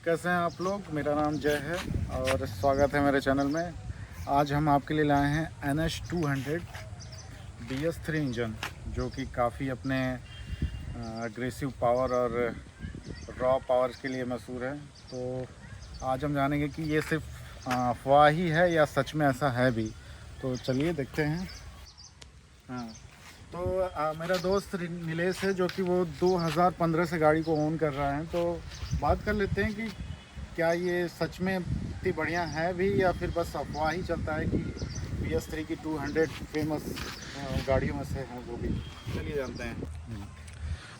कैसे हैं आप लोग। मेरा नाम जय है और स्वागत है मेरे चैनल में। आज हम आपके लिए लाए हैं NS200 BS3 इंजन, जो कि काफ़ी अपने अग्रेसिव पावर और रॉ पावर के लिए मशहूर है। तो आज हम जानेंगे कि ये सिर्फ अफवाह ही है या सच में ऐसा है भी। तो चलिए देखते हैं। हाँ, तो मेरा दोस्त नीलेश है, जो कि वो 2015 से गाड़ी को ओन कर रहा है। तो बात कर लेते हैं कि क्या ये सच में इतनी बढ़िया है भी या फिर बस अफवाह ही चलता है कि BS3 की 200 फेमस गाड़ियों में से है वो भी। चलिए जानते हैं।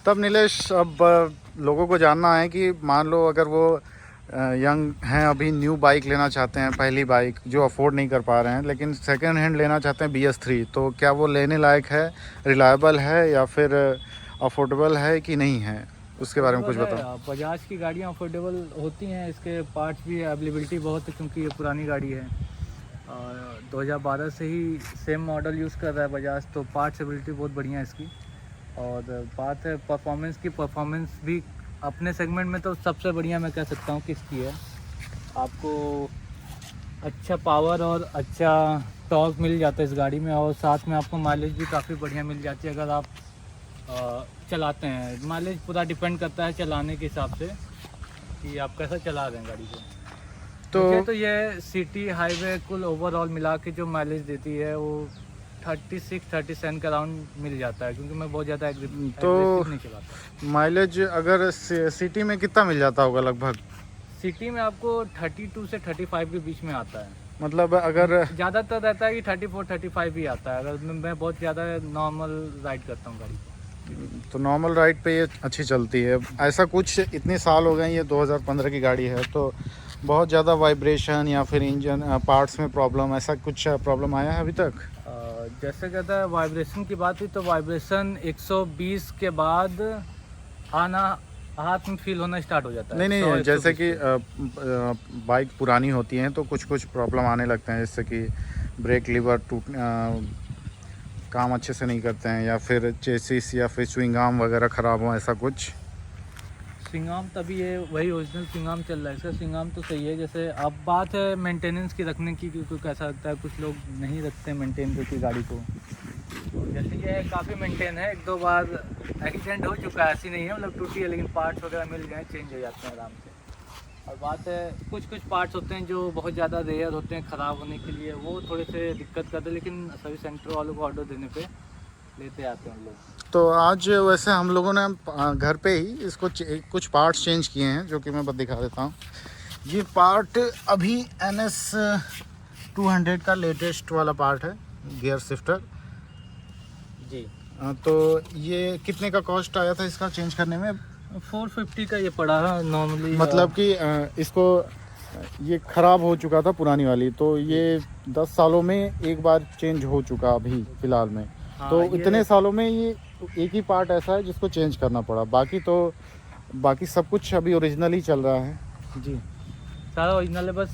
तब नीलेश, अब लोगों को जानना है कि मान लो अगर वो यंग हैं, अभी न्यू बाइक लेना चाहते हैं, पहली बाइक जो अफोर्ड नहीं कर पा रहे हैं, लेकिन सेकंड हैंड लेना चाहते हैं BS3, तो क्या वो लेने लायक है, रिलायबल है या फिर अफोर्डेबल है कि नहीं है, उसके बारे में कुछ बताओ। बजाज की गाड़ियाँ अफोर्डेबल होती हैं, इसके पार्ट्स भी अवेलेबिलिटी बहुत है क्योंकि ये पुरानी गाड़ी है और 2012 से ही सेम मॉडल यूज़ कर रहा है बजाज, तो पार्ट्स अवेलेबिलिटी बहुत बढ़िया है इसकी। और बात है परफॉर्मेंस की, परफॉर्मेंस भी अपने सेगमेंट में तो सबसे बढ़िया मैं कह सकता हूँ कि इसकी है। आपको अच्छा पावर और अच्छा टॉर्क मिल जाता है इस गाड़ी में, और साथ में आपको माइलेज भी काफ़ी बढ़िया मिल जाती है अगर आप चलाते हैं। माइलेज पूरा डिपेंड करता है चलाने के हिसाब से कि आप कैसा चला रहे हैं गाड़ी को। तो ये सिटी हाईवे कुल ओवरऑल मिला के जो माइलेज देती है वो 36-37 के अराउंड मिल जाता है, क्योंकि मैं बहुत ज़्यादा एग्रेसिव नहीं चलाता। माइलेज अगर सिटी में कितना मिल जाता होगा लगभग? सिटी में आपको 32 से 35 के बीच में आता है। मतलब अगर ज़्यादातर रहता है कि 34-35 ही आता है अगर मैं बहुत ज़्यादा नॉर्मल राइड करता हूँ गाड़ी। तो नॉर्मल राइड पे ये अच्छी चलती है। ऐसा कुछ इतने साल हो गए, ये 2015 की गाड़ी है, तो बहुत ज़्यादा वाइब्रेशन या फिर इंजन पार्ट्स में प्रॉब्लम, ऐसा कुछ प्रॉब्लम आया है अभी तक? जैसे कहता है वाइब्रेशन की बात हुई, तो वाइब्रेशन 120 के बाद आना हाथ में फील होना स्टार्ट हो जाता है। नहीं, जैसे कि बाइक पुरानी होती हैं तो कुछ प्रॉब्लम आने लगते हैं, जैसे कि ब्रेक लीवर काम अच्छे से नहीं करते हैं, या फिर चेसिस या फिर स्विंग आर्म वगैरह ख़राब हो, ऐसा कुछ। स्विंग आर्म तभी ये वही ओरिजिनल स्विंग आर्म चल रहा है, इसका स्विंग आर्म तो सही है। जैसे अब बात है मेंटेनेंस की रखने की, क्योंकि कैसा लगता है कुछ लोग नहीं रखते मेंटेन करके गाड़ी को। तो जैसे ये काफ़ी मेंटेन है, 1-2 बार एक्सीडेंट हो चुका है, ऐसी नहीं है मतलब टूटी है, लेकिन पार्ट्स वगैरह मिल गए, चेंज हो जाते हैं आराम से। और बात है कुछ पार्ट्स होते हैं जो बहुत ज़्यादा रेयर होते हैं ख़राब होने के लिए, वो थोड़े से दिक्कत करते हैं, लेकिन सर्विस सेंटर वालों को ऑर्डर देने पे लेते आते हैं लोग। तो आज वैसे हम लोगों ने घर पे ही इसको कुछ पार्ट्स चेंज किए हैं, जो कि मैं बस दिखा देता हूँ। ये पार्ट अभी NS200 का लेटेस्ट वाला पार्ट है, गियर शिफ्टर जी। तो ये कितने का कॉस्ट आया था इसका चेंज करने में? 450 का ये पड़ा है नॉर्मली। मतलब कि इसको ये ख़राब हो चुका था पुरानी वाली, तो ये 10 सालों में एक बार चेंज हो चुका अभी फ़िलहाल में। हाँ, तो इतने सालों में ये एक ही पार्ट ऐसा है जिसको चेंज करना पड़ा, बाकी सब कुछ अभी ओरिजिनल ही चल रहा है। जी, सारा ओरिजिनल है, बस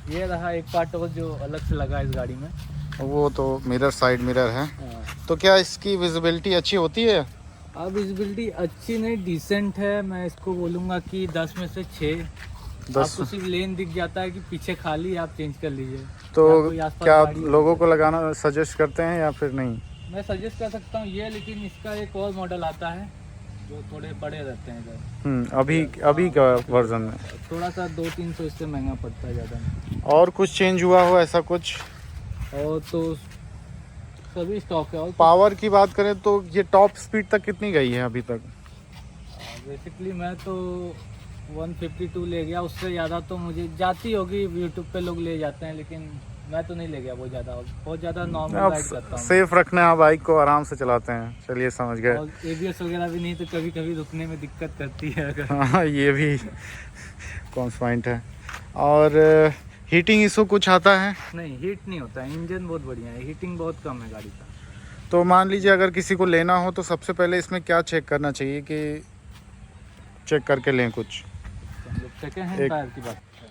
ये रहा एक पार्ट और जो अलग से लगा है इस गाड़ी में, वो तो मिरर, साइड मिरर है। तो क्या इसकी विजिबिलिटी अच्छी होती है? अब विजिबिलिटी अच्छी नहीं, डिसेंट है। मैं इसको बोलूँगा कि 10 में से 6। 10 आपको सिर्फ लेन दिख जाता है कि पीछे खाली, आप चेंज कर लीजिए। तो क्या आप लोगों को लगाना सजेस्ट करते हैं या फिर नहीं? मैं सजेस्ट कर सकता हूँ ये, लेकिन इसका एक और मॉडल आता है जो थोड़े बड़े रहते हैं इधर। अभी का वर्जन में थोड़ा सा 200-300 इससे महंगा पड़ता है ज़्यादा नहीं। और कुछ चेंज हुआ हो ऐसा कुछ? और तो सभी स्टॉक है। और पावर की बात करें तो ये टॉप स्पीड तक कितनी गई है अभी तक? बेसिकली मैं तो 152 ले गया, उससे ज़्यादा तो मुझे जाती होगी, यूट्यूब पे लोग ले जाते हैं, लेकिन मैं तो नहीं ले गया बहुत ज़्यादा नॉर्मल राइड करता हूँ। सेफ रखने आप बाइक को, आराम से चलाते हैं। चलिए समझ गए। और ABS वगैरह भी नहीं, तो कभी कभी रुकने में दिक्कत करती है अगर। हाँ, ये भी कौन पॉइंट है। और हीटिंग इशू कुछ आता है? नहीं, हीट नहीं होता है, इंजन बहुत बढ़िया है, हीटिंग बहुत कम है गाड़ी का। तो मान लीजिए अगर किसी को लेना हो तो सबसे पहले इसमें क्या चेक करना चाहिए कि चेक करके लें कुछ? सेकेंड हैंड टायर की बात है,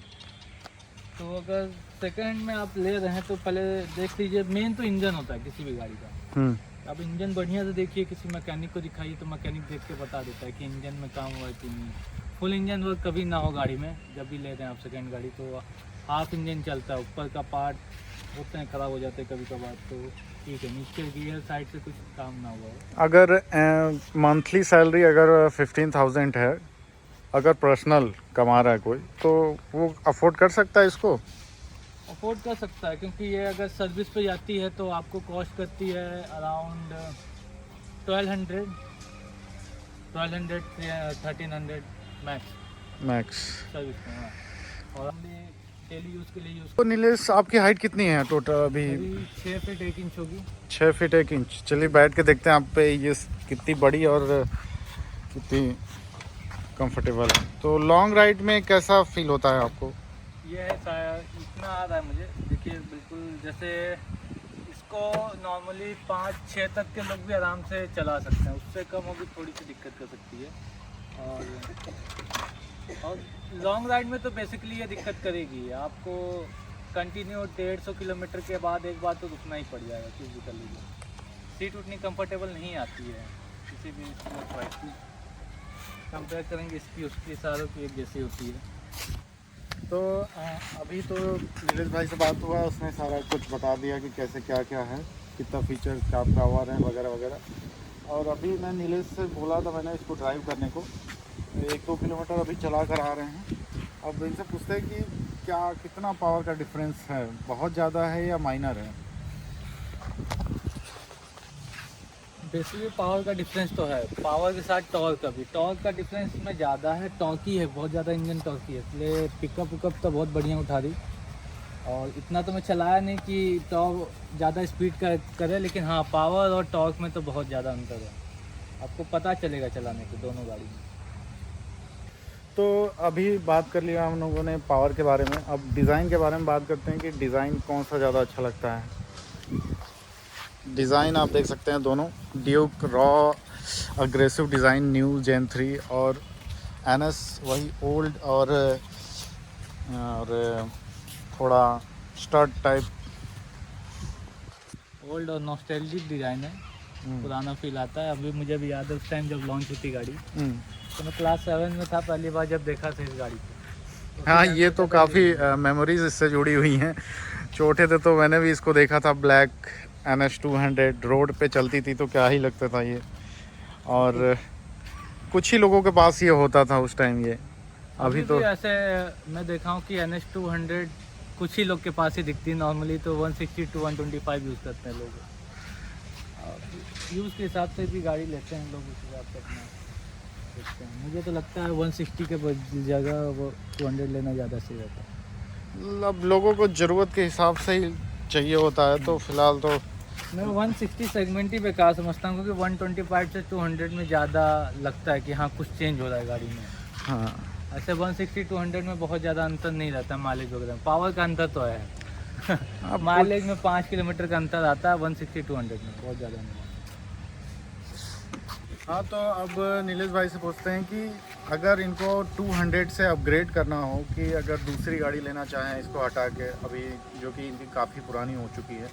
तो अगर सेकेंड हैंड में आप ले रहे हैं तो पहले देख लीजिए, मेन तो इंजन होता है किसी भी गाड़ी का। अब इंजन बढ़िया से देखिए, किसी मैकेनिक को दिखाइए तो मैकेनिक देख के बता देता है कि इंजन में काम हुआ है कि नहीं। फुल इंजन वर्क कभी ना हो गाड़ी में। जब भी लेते हैं आप सेकेंड गाड़ी तो हाफ इंजन चलता है, ऊपर का पार्ट होते हैं ख़राब हो जाते हैं कभी कभार, तो ठीक है। नीचे गियर साइड से कुछ काम ना हुआ हो। अगर मंथली सैलरी अगर 15,000 है, अगर पर्सनल कमा रहा है कोई, तो वो अफोर्ड कर सकता है इसको? अफोर्ड कर सकता है, क्योंकि ये अगर सर्विस पे जाती है तो आपको कॉस्ट करती है अराउंड 1200 1300 मैक्स सर्विस में। हाँ, और हमने डेली यूज़ के लिए यूज़। तो नीलेश, आपकी हाइट कितनी है टोटल अभी? 6 फीट 1 इंच होगी। 6 फीट 1 इंच। चलिए बैठ के देखते हैं आप पे ये कितनी बड़ी और कितनी कंफर्टेबल है। तो लॉन्ग राइड में कैसा फील होता है आपको? ये है शायद इतना आ रहा है मुझे, देखिए बिल्कुल जैसे इसको नॉर्मली 5-6 तक के लोग भी आराम से चला सकते हैं, उससे कम होगी थोड़ी सी दिक्कत कर सकती है। और लॉन्ग राइड में तो बेसिकली ये दिक्कत करेगी आपको, कंटिन्यू 150 किलोमीटर के बाद एक बार तो रुकना ही पड़ जाएगा फिजिकली। सीट उतनी कंफर्टेबल नहीं आती है किसी भी स्पोर्ट बाइक की, कंपेयर करेंगे इसकी उसकी सारों की एक जैसी होती है। तो अभी तो नीलेश भाई से बात हुआ, उसने सारा कुछ बता दिया कि कैसे क्या क्या है, कितना फीचर क्या पावर है वगैरह वगैरह। और अभी मैं नीलेश से बोला था मैंने इसको ड्राइव करने को, 1-2 किलोमीटर अभी चला कर आ रहे हैं। अब इनसे पूछते हैं कि क्या कितना पावर का डिफरेंस है, बहुत ज़्यादा है या माइनर है? बेसिकली पावर का डिफरेंस तो है, पावर के साथ टॉर्क का भी। टॉर्क का डिफरेंस में ज़्यादा है, टॉर्की है, बहुत ज़्यादा इंजन टॉर्की है, इसलिए पिकअप विकअप तो बहुत बढ़िया उठा रही। और इतना तो मैं चलाया नहीं कि टॉर्क ज़्यादा स्पीड का करे, लेकिन हाँ पावर और टॉर्क में तो बहुत ज़्यादा अंतर है, आपको पता चलेगा चलाने के दोनों गाड़ी में। तो अभी बात कर लिया हम लोगों ने पावर के बारे में, अब डिज़ाइन के बारे में बात करते हैं कि डिज़ाइन कौन सा ज़्यादा अच्छा लगता है। डिज़ाइन आप देख सकते हैं दोनों, Duke raw aggressive design new gen 3 और एनएस वही ओल्ड और थोड़ा स्टड टाइप। ओल्ड और नॉस्टैल्जिक डिज़ाइन है, पुराना फील आता है। अभी मुझे भी याद है उस टाइम जब लॉन्च हुई थी गाड़ी, तो मैं क्लास 7 में था पहली बार जब देखा था इस गाड़ी को। तो हाँ, ये तो काफ़ी मेमोरीज इससे जुड़ी हुई हैं। छोटे थे तो मैंने भी इसको देखा था, ब्लैक NS 200 रोड पे चलती थी तो क्या ही लगता था ये, और कुछ ही लोगों के पास ये होता था उस टाइम ये। अभी तो ऐसे मैं देखा हूँ कि NS 200 कुछ ही लोग के पास ही दिखती है, नॉर्मली तो 160 to 125 यूज़ करते हैं लोग। यूज़ के हिसाब से भी गाड़ी लेते हैं लोग, उस हिसाब से अपना देखते हैं। मुझे तो लगता है 160 के जगह वो 200 लेना ज़्यादा सही रहता है। अब लोगों को ज़रूरत के हिसाब से ही चाहिए होता है, तो फिलहाल तो मैं 160 सेगमेंट ही बेकार समझता हूँ, क्योंकि 125 से 200 में ज़्यादा लगता है कि हाँ कुछ चेंज हो रहा है गाड़ी में। हाँ, ऐसे 160-200 में बहुत ज़्यादा अंतर नहीं रहता माइलेज वगैरह, पावर का अंतर तो है। माइलेज में 5 किलोमीटर का अंतर आता है 160-200 में, बहुत ज़्यादा नहीं। हाँ, तो अब नीलेश भाई से पूछते हैं कि अगर इनको 200 से अपग्रेड करना हो, कि अगर दूसरी गाड़ी लेना चाहें इसको हटा के, अभी जो कि इनकी काफ़ी पुरानी हो चुकी है,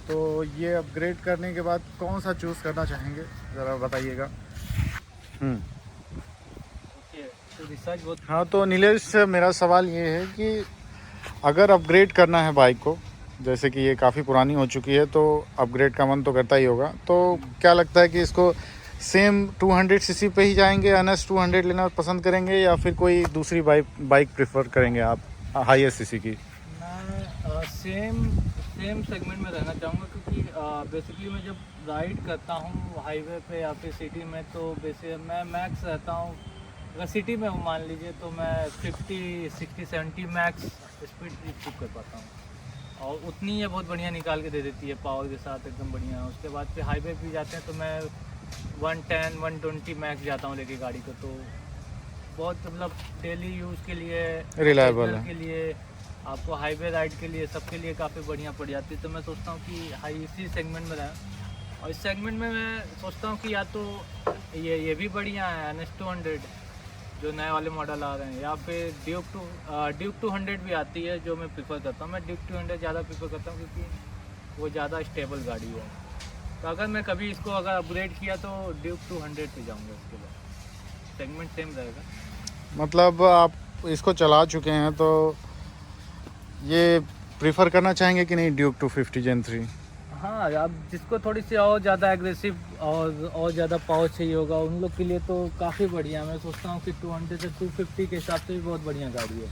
तो ये अपग्रेड करने के बाद कौन सा चूज़ करना चाहेंगे, ज़रा बताइएगा। तो रिसर्च बहुत। हाँ, तो नीलेश मेरा सवाल ये है कि अगर अपग्रेड करना है बाइक को, जैसे कि ये काफ़ी पुरानी हो चुकी है तो अपग्रेड का मन तो करता ही होगा, तो क्या लगता है कि इसको सेम 200 सीसी पे ही जाएंगे, NS 200 लेना पसंद करेंगे, या फिर कोई दूसरी बाइक प्रेफर करेंगे आप हाईएस्ट सीसी की? मैं सेम सेगमेंट में रहना चाहूँगा, क्योंकि बेसिकली मैं जब राइड करता हूँ हाईवे पे या फिर सिटी में, तो बेसिकली मैं मैक्स रहता हूँ। अगर सिटी में हूँ मान लीजिए तो मैं 50, 60, 70 मैक्स स्पीड अचीव कर पाता हूँ, और उतनी ये बहुत बढ़िया निकाल के दे देती है पावर के साथ, एकदम बढ़िया। उसके बाद फिर हाईवे भी जाते हैं तो मैं 110, 120 मैक्स जाता हूँ लेके गाड़ी को, तो बहुत मतलब डेली यूज़ के लिए, रिलायबल है, के लिए, आपको हाईवे राइड के लिए, सबके लिए काफ़ी बढ़िया पड़ जाती है। तो मैं सोचता हूँ कि हाई इसी सेगमेंट में रहें, और इस सेगमेंट में मैं सोचता हूँ कि या तो ये भी बढ़िया है NS 200 जो नए वाले मॉडल आ रहे हैं, या फिर ड्यूक 200 भी आती है जो मैं प्रीफर करता हूँ। मैं ड्यूक 200 ज़्यादा प्रीफर करता हूँ क्योंकि वो ज़्यादा स्टेबल गाड़ी है। तो अगर मैं कभी इसको अगर अपग्रेड किया तो ड्यूक 200 पे जाऊँगा, इसके बाद सेगमेंट सेम रहेगा। मतलब आप इसको चला चुके हैं तो ये प्रीफर करना चाहेंगे कि नहीं ड्यूक 250 Gen 3? हाँ, अब जिसको थोड़ी सी और ज़्यादा एग्रेसिव और ज़्यादा पावर चाहिए होगा उन लोग के लिए तो काफ़ी बढ़िया। मैं सोचता हूँ कि 200 से 250 के हिसाब से भी बहुत बढ़िया गाड़ी है,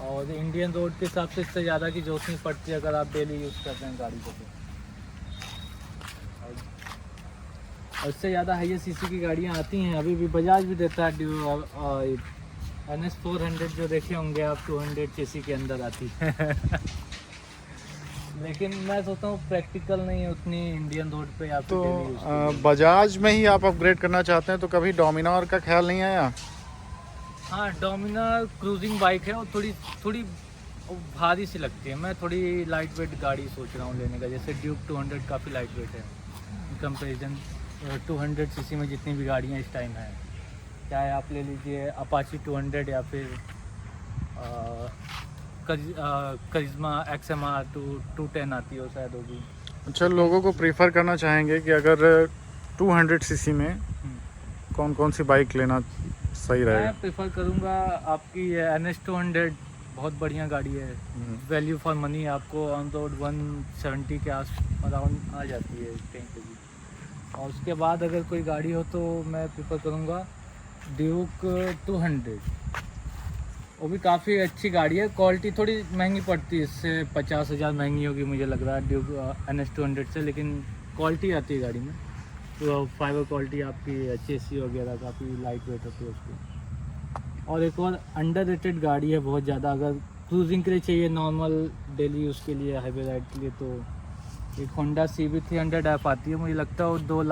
और इंडियन रोड के हिसाब से इससे ज़्यादा की जरूरत नहीं पड़ती अगर आप डेली यूज़ करते हैं गाड़ी को तो। और इससे ज़्यादा हाई सीसी की गाड़ियाँ आती हैं, अभी भी बजाज भी देता है NS 400 जो देखे होंगे आप, 200 सीसी के अंदर आती है लेकिन मैं सोचता हूँ प्रैक्टिकल नहीं है उतनी इंडियन रोड पे या तो फिर daily use के लिए। बजाज में ही आप अपग्रेड करना चाहते हैं तो कभी डोमिनार का ख्याल नहीं आया? हाँ, डोमिनार क्रूजिंग बाइक है और थोड़ी भारी सी लगती है। मैं थोड़ी लाइट वेट गाड़ी सोच रहा हूँ लेने का, जैसे ड्यूक 200 काफ़ी लाइट वेट है कंपेरिजन 200 सीसी में जितनी भी गाड़ियाँ इस टाइम हैं, चाहे आप ले लीजिए अपाची 200 या फिर करिश्मा XMR 210 आती हो शायद होगी। अच्छा, लोगों को प्रीफर करना चाहेंगे कि अगर 200 सीसी में कौन कौन सी बाइक लेना सही रहेगा? मैं प्रेफर करूँगा आपकी NS 200, बहुत बढ़िया गाड़ी है। वैल्यू फॉर मनी आपको ऑन रोड 170 के आस अराउंड आ जाती है कहीं पे भी। और उसके बाद अगर कोई गाड़ी हो तो मैं प्रेफर करूँगा ड्यूक 200, वो भी काफ़ी अच्छी गाड़ी है। क्वालिटी थोड़ी महंगी पड़ती है, इससे 50,000 महंगी होगी मुझे लग रहा है ड्यूक NS 200 से, लेकिन क्वालिटी आती है गाड़ी में, तो फाइबर क्वालिटी आपकी चेसी वगैरह काफ़ी लाइट वेट होती है उसकी। और एक और अंडर रेटेड गाड़ी है बहुत ज़्यादा, अगर क्रूजिंग के लिए चाहिए, नॉर्मल डेली यूज़ के लिए, हाईवे राइड के लिए, तो एक होंडा CB 300F आती है, मुझे लगता है वो 2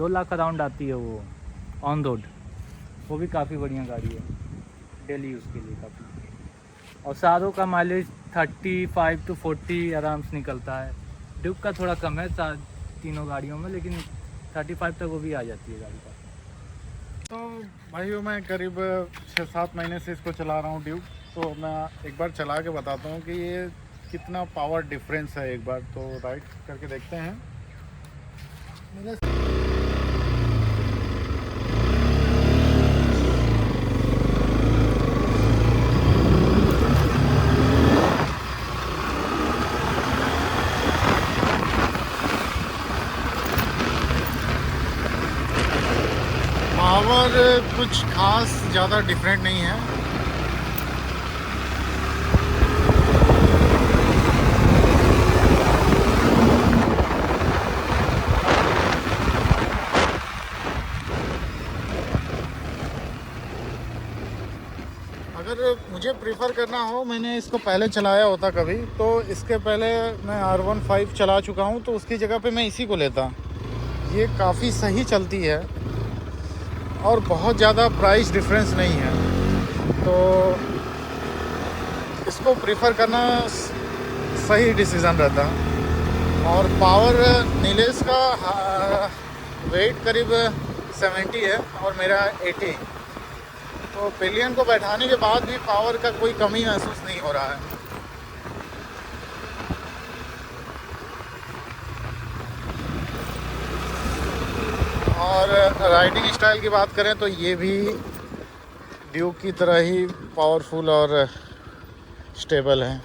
लाख अराउंड आती है वो ऑन रोड। वो भी काफ़ी बढ़िया गाड़ी है डेली यूज़ के लिए काफ़ी। और सारों का माइलेज 35 to 40 आराम से निकलता है। ड्यूक का थोड़ा कम है तीनों गाड़ियों में, लेकिन 35 तक वो भी आ जाती है गाड़ी का। तो भाइयों, मैं करीब 6-7 महीने से इसको चला रहा हूँ ड्यूक, तो मैं एक बार चला के बताता हूँ कि ये कितना पावर डिफरेंस है। एक बार तो राइड करके देखते हैं। पावर कुछ खास ज़्यादा डिफरेंट नहीं है। अगर मुझे प्रीफर करना हो, मैंने इसको पहले चलाया होता कभी, तो इसके पहले मैं R15 चला चुका हूँ, तो उसकी जगह पे मैं इसी को लेता। ये काफ़ी सही चलती है और बहुत ज़्यादा प्राइस डिफरेंस नहीं है, तो इसको प्रीफर करना सही डिसीज़न रहता। और पावर, नीलेश का वेट करीब 70 है और मेरा 80, तो पिलियन को बैठाने के बाद भी पावर का कोई कमी महसूस नहीं हो रहा है। और राइडिंग स्टाइल की बात करें तो ये भी ड्यूक की तरह ही पावरफुल और स्टेबल है।